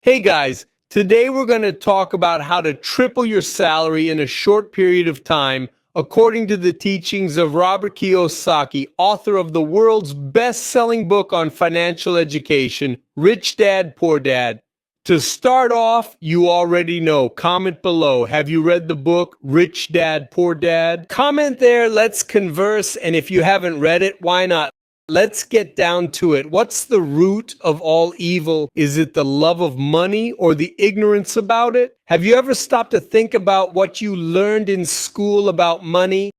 Hey guys, today we're going to talk about how to triple your salary in a short period of time, according to the teachings of Robert Kiyosaki, author of the world's best-selling book on financial education, Rich Dad, Poor Dad. To start off, you already know. Comment below. Have you read the book, Rich Dad, Poor Dad? Comment there, let's converse, and if you haven't read it, why not? Let's get down to it. What's the root of all evil? Is it the love of money or the ignorance about it? Have you ever stopped to think about what you learned in school about money?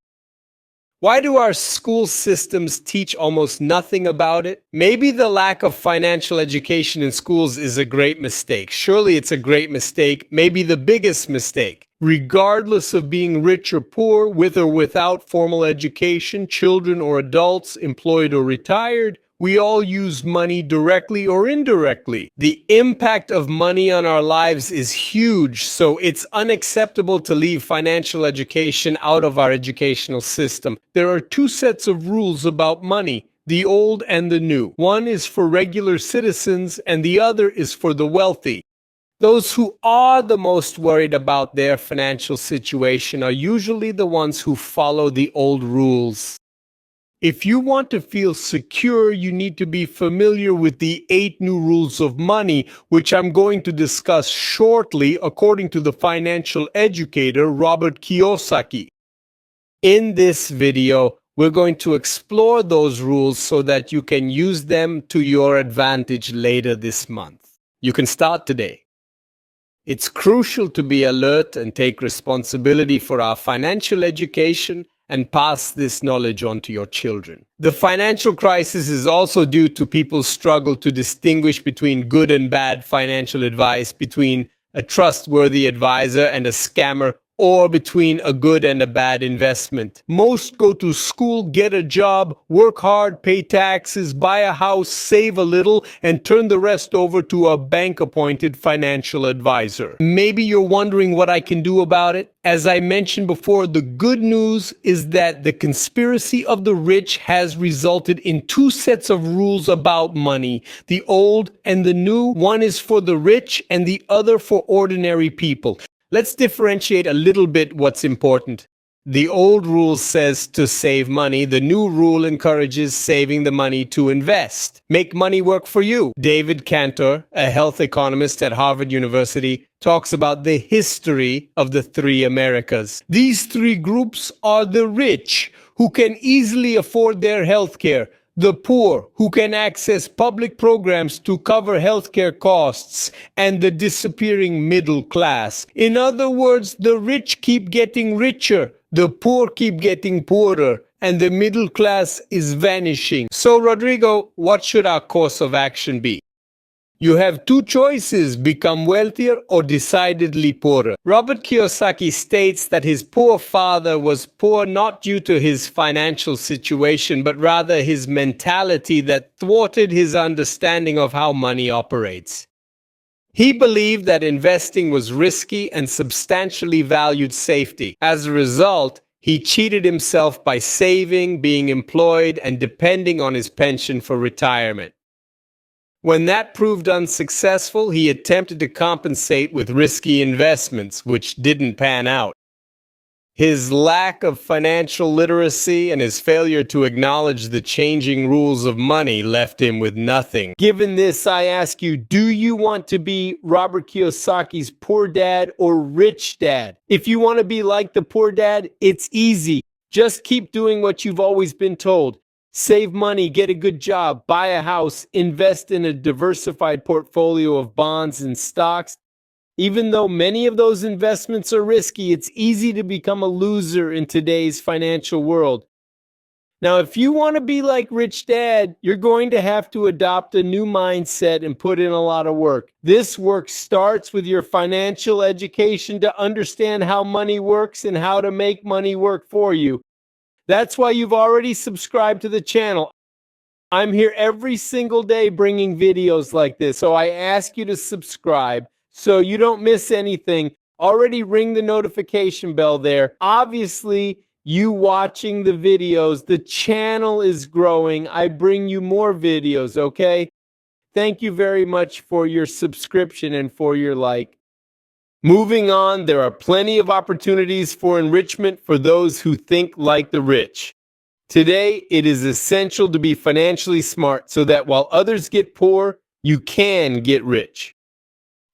Why do our school systems teach almost nothing about it? Maybe the lack of financial education in schools is a great mistake. Surely it's a great mistake, maybe the biggest mistake. Regardless of being rich or poor, with or without formal education, children or adults, employed or retired, we all use money directly or indirectly. The impact of money on our lives is huge, so it's unacceptable to leave financial education out of our educational system. There are two sets of rules about money, the old and the new. One is for regular citizens and the other is for the wealthy. Those who are the most worried about their financial situation are usually the ones who follow the old rules. If you want to feel secure, you need to be familiar with the 8 new rules of money, which I'm going to discuss shortly according to the financial educator Robert Kiyosaki. In this video, we're going to explore those rules so that you can use them to your advantage later this month. You can start today. It's crucial to be alert and take responsibility for our financial education and pass this knowledge on to your children. The financial crisis is also due to people's struggle to distinguish between good and bad financial advice, between a trustworthy advisor and a scammer, or between a good and a bad investment. Most go to school, get a job, work hard, pay taxes, buy a house, save a little, and turn the rest over to a bank-appointed financial advisor. Maybe you're wondering what I can do about it. As I mentioned before, the good news is that the conspiracy of the rich has resulted in 2 sets of rules about money, the old and the new. One is for the rich and the other for ordinary people. Let's differentiate a little bit what's important. The old rule says to save money. The new rule encourages saving the money to invest. Make money work for you. David Cantor, a health economist at Harvard University, talks about the history of the 3 Americas. These 3 groups are the rich, who can easily afford their health care, the poor, who can access public programs to cover healthcare costs, and the disappearing middle class. In other words, the rich keep getting richer, the poor keep getting poorer, and the middle class is vanishing. So, Rodrigo, what should our course of action be? You have 2 choices: become wealthier or decidedly poorer. Robert Kiyosaki states that his poor father was poor not due to his financial situation, but rather his mentality that thwarted his understanding of how money operates. He believed that investing was risky and substantially valued safety. As a result, he cheated himself by saving, being employed, and depending on his pension for retirement. When that proved unsuccessful, he attempted to compensate with risky investments, which didn't pan out. His lack of financial literacy and his failure to acknowledge the changing rules of money left him with nothing. Given this, I ask you, do you want to be Robert Kiyosaki's poor dad or rich dad? If you want to be like the poor dad, it's easy. Just keep doing what you've always been told. Save money, get a good job, buy a house, invest in a diversified portfolio of bonds and stocks. Even though many of those investments are risky, it's easy to become a loser in today's financial world. Now, if you want to be like Rich Dad, you're going to have to adopt a new mindset and put in a lot of work. This work starts with your financial education to understand how money works and how to make money work for you. That's why you've already subscribed to the channel. I'm here every single day bringing videos like this, so I ask you to subscribe so you don't miss anything. Already ring the notification bell there. Obviously, you watching the videos, the channel is growing. I bring you more videos, okay? Thank you very much for your subscription and for your like. Moving on, there are plenty of opportunities for enrichment for those who think like the rich. Today, it is essential to be financially smart so that while others get poor, you can get rich.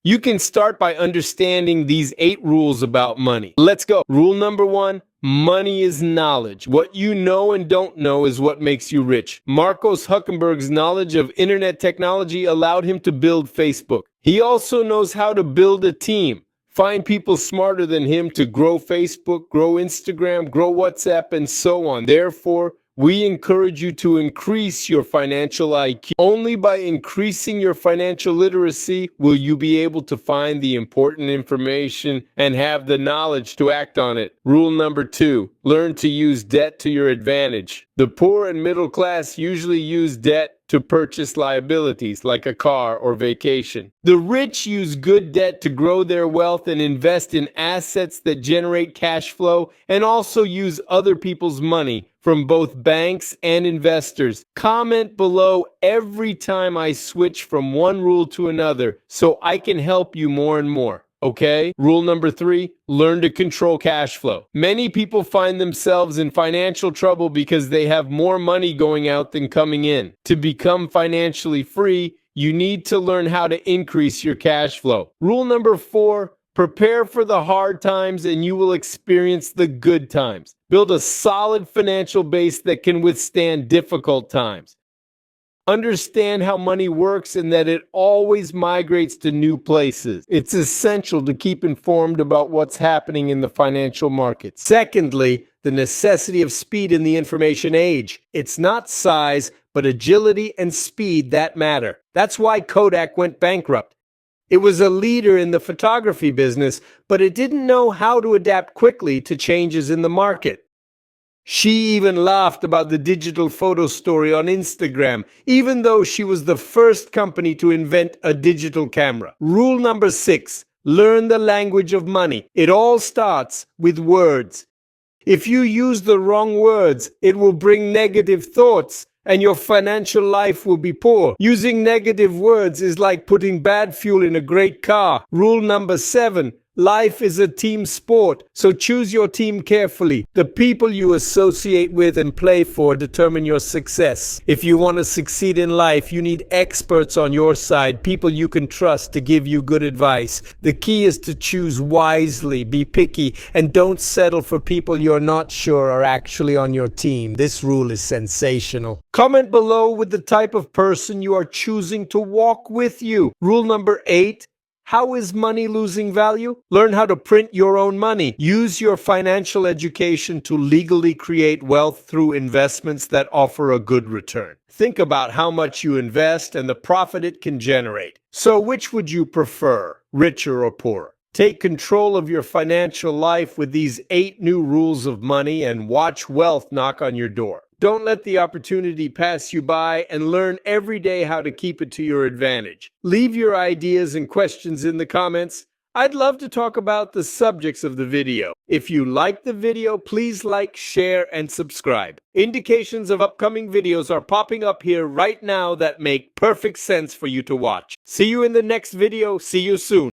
You can start by understanding these 8 rules about money. Let's go. Rule number 1, money is knowledge. What you know and don't know is what makes you rich. Marcos Zuckerberg's knowledge of internet technology allowed him to build Facebook. He also knows how to build a team. Find people smarter than him to grow Facebook, grow Instagram, grow WhatsApp, and so on. Therefore, we encourage you to increase your financial IQ. Only by increasing your financial literacy will you be able to find the important information and have the knowledge to act on it. Rule number 2, learn to use debt to your advantage. The poor and middle class usually use debt to purchase liabilities like a car or vacation. The rich use good debt to grow their wealth and invest in assets that generate cash flow and also use other people's money from both banks and investors. Comment below every time I switch from one rule to another so I can help you more and more. Okay? Rule number 3, learn to control cash flow. Many people find themselves in financial trouble because they have more money going out than coming in. To become financially free, you need to learn how to increase your cash flow. Rule number 4, prepare for the hard times and you will experience the good times. Build a solid financial base that can withstand difficult times. Understand how money works and that it always migrates to new places. It's essential to keep informed about what's happening in the financial markets. Secondly, the necessity of speed in the information age. It's not size, but agility and speed that matter. That's why Kodak went bankrupt. It was a leader in the photography business, but it didn't know how to adapt quickly to changes in the market. She even laughed about the digital photo story on Instagram, even though she was the first company to invent a digital camera. Rule number 6, learn the language of money. It all starts with words. If you use the wrong words, it will bring negative thoughts and your financial life will be poor. Using negative words is like putting bad fuel in a great car. Rule number 7, life is a team sport, so choose your team carefully. The people you associate with and play for determine your success. If you want to succeed in life, you need experts on your side, people you can trust to give you good advice. The key is to choose wisely, be picky, and don't settle for people you're not sure are actually on your team. This rule is sensational. Comment below with the type of person you are choosing to walk with you. Rule number 8, how is money losing value? Learn how to print your own money. Use your financial education to legally create wealth through investments that offer a good return. Think about how much you invest and the profit it can generate. So which would you prefer, richer or poorer? Take control of your financial life with these 8 new rules of money and watch wealth knock on your door. Don't let the opportunity pass you by and learn every day how to keep it to your advantage. Leave your ideas and questions in the comments. I'd love to talk about the subjects of the video. If you liked the video, please like, share, and subscribe. Indications of upcoming videos are popping up here right now that make perfect sense for you to watch. See you in the next video. See you soon.